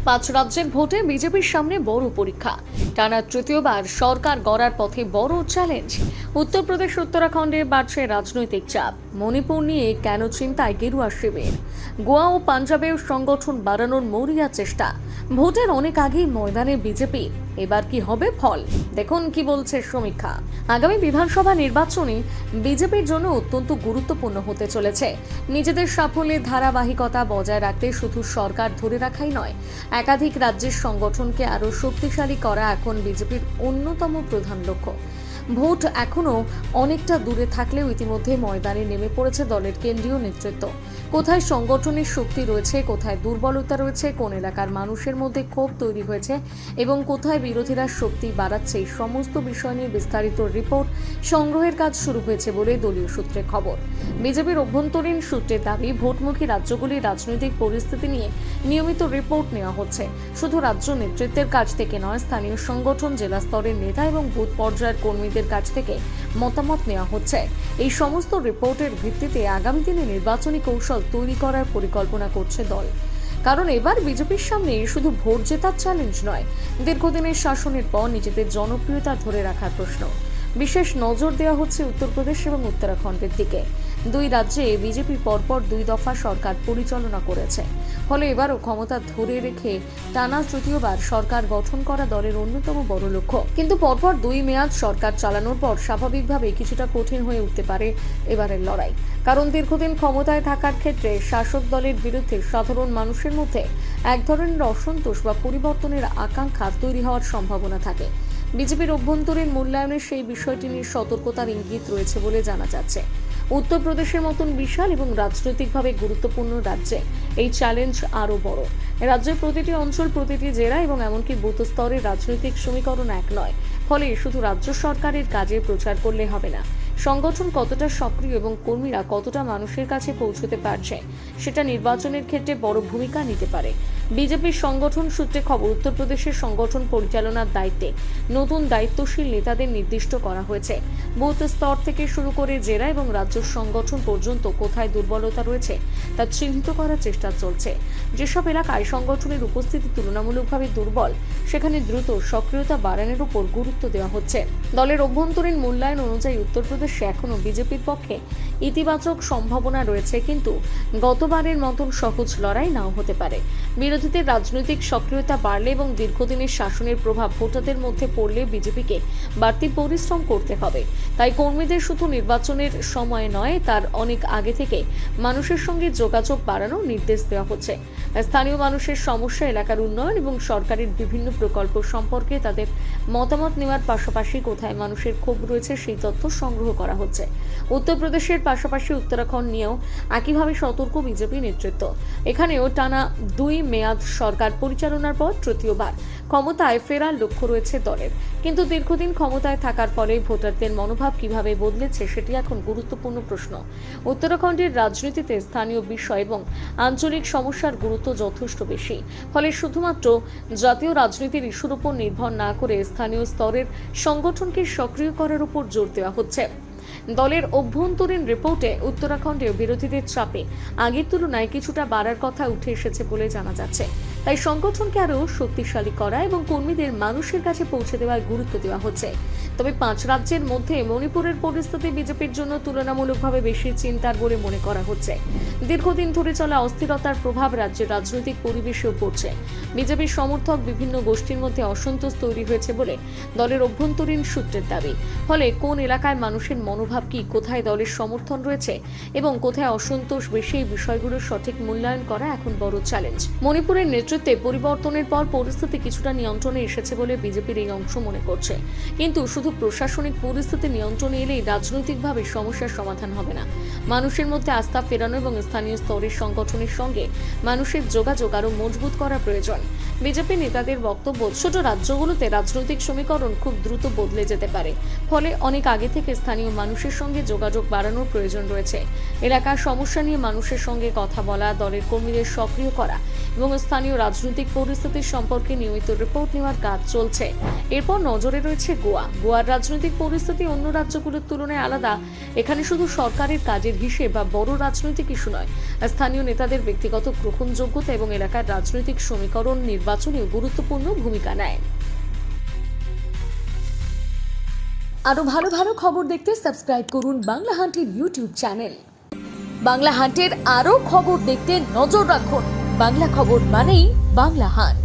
পাঁচ রাজ্যের ভোটে বিজেপির সামনে বড় পরীক্ষা। টানা তৃতীয়বার সরকার গড়ার পথে বড় চ্যালেঞ্জ। উত্তরপ্রদেশ উত্তরাখণ্ডে বাড়ছে রাজনৈতিক চাপ। মণিপুর নিয়ে কেন চিন্তায় গেরুয়া শিবির। গোয়া ও পাঞ্জাবেও সংগঠন বাড়ানোর মরিয়া চেষ্টা। ভোটের অনেক আগেই ময়দানে বিজেপি। এবার কি হবে ফল, দেখুন কি বলছে সমীক্ষা। আগামী বিধানসভা নির্বাচনে বিজেপির জন্য অত্যন্ত গুরুত্বপূর্ণ হতে চলেছে। নিজেদের সাফল্যের ধারাবাহিকতা বজায় রাখতে শুধু সরকার ধরে রাখাই নয়, একাধিক রাজ্যের সংগঠনকে আরও শক্তিশালী করা এখন বিজেপির অন্যতম প্রধান লক্ষ্য। ভোট এখনও অনেকটা দূরে থাকলেও ইতিমধ্যে ময়দানে নেমে পড়েছে দলের কেন্দ্রীয় নেতৃত্ব। কোথায় সংগঠনের শক্তি রয়েছে, কোথায় দুর্বলতা রয়েছে, কোন এলাকার মানুষের মধ্যে ক্ষোভ তৈরি হয়েছে এবং কোথায় বিরোধীরা শক্তি বাড়াচ্ছে, এই সমস্ত বিষয় নিয়ে বিস্তারিত রিপোর্ট সংগ্রহের কাজ শুরু হয়েছে বলে দলীয় সূত্রে খবর। বিজেপির অভ্যন্তরীণ সূত্রের দাবি, ভোটমুখী রাজ্যগুলির রাজনৈতিক পরিস্থিতি নিয়ে নিয়মিত রিপোর্ট নেওয়া হচ্ছে। শুধু রাজ্য নেতৃত্বের কাছ থেকে নয়, স্থানীয় সংগঠন, জেলা স্তরের নেতা এবং বুথ পর্যায়ের কর্মীদের কাছ থেকে মতামত নেওয়া হচ্ছে। এই সমস্ত রিপোর্টের ভিত্তিতে আগামী দিনে নির্বাচনী কৌশল তৈরি করার পরিকল্পনা করছে দল। কারণ এবার বিজেপির সামনে শুধু ভোট জেতার চ্যালেঞ্জ নয়, দীর্ঘদিনের শাসনের পর নিজেদের জনপ্রিয়তা ধরে রাখার প্রশ্ন। বিশেষ নজর দেওয়া হচ্ছে উত্তরপ্রদেশ এবং উত্তরাখণ্ডের দিকে। দুই রাজ্যে বিজেপি পরপর 2 দফা সরকার পরিচালনা করেছে। ফলে এবারও ক্ষমতা ধরে রেখে টানা তৃতীয়বার সরকার গঠন করা দলের অন্যতম বড় লক্ষ্য। কিন্তু পরপর 2 মেয়াদ সরকার চালানোর পর স্বাভাবিকভাবে কিছুটা কঠিন হয়ে উঠতে পারে এবারের লড়াই। কারণ দীর্ঘদিন ক্ষমতায় থাকার ক্ষেত্রে শাসক দলের বিরুদ্ধে সাধারণ মানুষের মধ্যে এক ধরনের অসন্তোষ বা পরিবর্তনের আকাঙ্ক্ষা তৈরি হওয়ার সম্ভাবনা থাকে। বিজেপির অভ্যন্তরীণ মূল্যায়নের সেই বিষয়টি নিয়ে সতর্কতার ইঙ্গিত রয়েছে বলে জানা যাচ্ছে। উত্তরপ্রদেশের মতন বিশাল এবং রাজনৈতিকভাবে গুরুত্বপূর্ণ রাজ্যে এই চ্যালেঞ্জ আরও বড়। রাজ্যের প্রতিটি অঞ্চল, প্রতিটি জেলা এবং এমনকি বুথ স্তরের রাজনৈতিক সমীকরণ এক নয়। ফলে শুধু রাজ্য সরকারের কাজে প্রচার করলে হবে না, সংগঠন কতটা সক্রিয় এবং কর্মীরা কতটা মানুষের কাছে পৌঁছতে পারছে সেটা নির্বাচনের ক্ষেত্রে বড় ভূমিকা নিতে পারে। বিজেপির সংগঠন সূত্রে খবর, উত্তরপ্রদেশের সংগঠন পরিচালনার দায়িত্বে নতুন দায়িত্বশীল নেতাদের নির্দিষ্ট করা হয়েছে। বুথ স্তর থেকে শুরু করে জেলা এবং রাজ্য সংগঠন পর্যন্ত কোথায় দুর্বলতা রয়েছে তা চিহ্নিত করার চেষ্টা চলছে। যেসব এলাকায় সংগঠনের উপস্থিতি তুলনামূলকভাবে দুর্বল, সেখানে দ্রুত সক্রিয়তা বাড়ানোর উপর গুরুত্ব দেওয়া হচ্ছে। দলের অভ্যন্তরীণ মূল্যায়ন অনুযায়ী উত্তরপ্রদেশে এখনও বিজেপির পক্ষে ইতিবাচক সম্ভাবনা রয়েছে, কিন্তু গতবারের মতন সহজ লড়াই নাও হতে পারে। বিরোধীদের রাজনৈতিক সক্রিয়তা বাড়লে এবং দীর্ঘদিনের শাসনের প্রভাব ভোটারদের মধ্যে পড়লে বিজেপিকে বাড়তি পরিশ্রম করতে হবে। তাই কর্মীদের শুধু নির্বাচনের সময় নয়, তার অনেক আগে থেকে মানুষের সঙ্গে যোগাযোগ বাড়ানোর নির্দেশ দেওয়া হচ্ছে। স্থানীয় মানুষের সমস্যা, এলাকার উন্নয়ন এবং সরকারের বিভিন্ন প্রকল্প সম্পর্কে তাদের মতামত নেওয়ার পাশাপাশি কোথায় মানুষের ক্ষোভ রয়েছে সেই তথ্য সংগ্রহ করা হচ্ছে। উত্তরপ্রদেশের পাশাপাশি উত্তরাখণ্ড নিয়েও একইভাবে সতর্ক বিজেপি নেতৃত্ব। এখানেও টানা 2 মেয়াদ সরকার পরিচালনার পর তৃতীয়বার ক্ষমতায় ফেরার লক্ষ্য রয়েছে দলের। কিন্তু দীর্ঘদিন ক্ষমতায় থাকার ফলে ভোটারদের মনোভাব কিভাবে বদলেছে সেটি এখন গুরুত্বপূর্ণ প্রশ্ন। উত্তরাখণ্ডের রাজনীতিতে স্থানীয় বিষয় এবং আঞ্চলিক সমস্যার গুরুত্ব যথেষ্ট বেশি। ফলে শুধুমাত্র জাতীয় রাজনীতির ইস্যুর উপর নির্ভর না করে স্থানীয় স্তরের সংগঠনকে সক্রিয় করার উপর জোর দেওয়া হচ্ছে। দলের অভ্যন্তরীণ রিপোর্টে উত্তরাখণ্ডে বিরোধীদের চাপে আগের তুলনায় কিছুটা বাড়ার কথা উঠে এসেছে বলে জানা যাচ্ছে। তাই সংগঠনকে আরও শক্তিশালী করা এবং কর্মীদের মানুষের কাছে পৌঁছে দেওয়ার গুরুত্ব দেওয়া হচ্ছে। তবে 5 রাজ্যের মধ্যে মণিপুরের পরিস্থিতি বিজেপির জন্য তুলনামূলকভাবে বেশি চিন্তার বলে মনে করা হচ্ছে। দীর্ঘদিন ধরে চলা অস্থিরতার প্রভাব রাজ্যের রাজনৈতিক পরিবেশেও পড়ছে। বিজেপির সমর্থক বিভিন্ন গোষ্ঠীর মধ্যে অসন্তোষ তৈরি হয়েছে বলে দলের অভ্যন্তরীণ সূত্রের দাবি। ফলে কোন এলাকায় মানুষের মনোভাব কি, কোথায় দলের সমর্থন রয়েছে এবং কোথায় অসন্তোষ বেশি, এই বিষয়গুলোর সঠিক মূল্যায়ন করা এখন বড় চ্যালেঞ্জ। মণিপুরের নেতৃত্বে পরিবর্তনের পর পরিস্থিতি কিছুটা নিয়ন্ত্রণে এসেছে বলে বিজেপির এই অংশ মনে করছে। কিন্তু শুধু প্রশাসনিক পরিস্থিতি নিয়ন্ত্রণে এলেই রাজনৈতিকভাবে সমস্যার সমাধান হবে না। মানুষের মধ্যে আস্থা ফেরানো এবং স্থানীয় স্তরের সংগঠনের সঙ্গে মানুষের যোগাযোগ আরও মজবুত করা প্রয়োজন। বিজেপি নেতাদের বক্তব্য, ছোট রাজ্যগুলোতে রাজনৈতিক সমীকরণ খুব দ্রুত বদলে যেতে পারে। ফলে অনেক আগে থেকে স্থানীয় মানুষের সঙ্গে যোগাযোগ বাড়ানোর প্রয়োজন রয়েছে। এলাকার সমস্যা নিয়ে মানুষের সঙ্গে কথা বলা, দলের কর্মীদের সক্রিয় করা এবং স্থানীয় রাজনৈতিক পরিস্থিতির সম্পর্কে নিয়মিত রিপোর্ট নেওয়ার কাজ চলছে। এরপর নজরে রয়েছে গোয়ার রাজনৈতিক পরিস্থিতি অন্য রাজ্যগুলোর তুলনায় আলাদা। এখানে শুধু সরকারের কাজের হিসেব বা বড় রাজনৈতিক ইস্যু নয়, স্থানীয় নেতাদের ব্যক্তিগত গ্রহণযোগ্যতা এবং এলাকার রাজনৈতিক সমীকরণ নির্বাচন নির্বাচনেও গুরুত্বপূর্ণ ভূমিকা নেয়। আরও ভালো ভালো খবর দেখতে সাবস্ক্রাইব করুন বাংলা হান্টের ইউটিউব চ্যানেল। বাংলা হান্টের আরও খবর দেখতে নজর রাখুন। বাংলা খবর মানেই বাংলা হান্ট।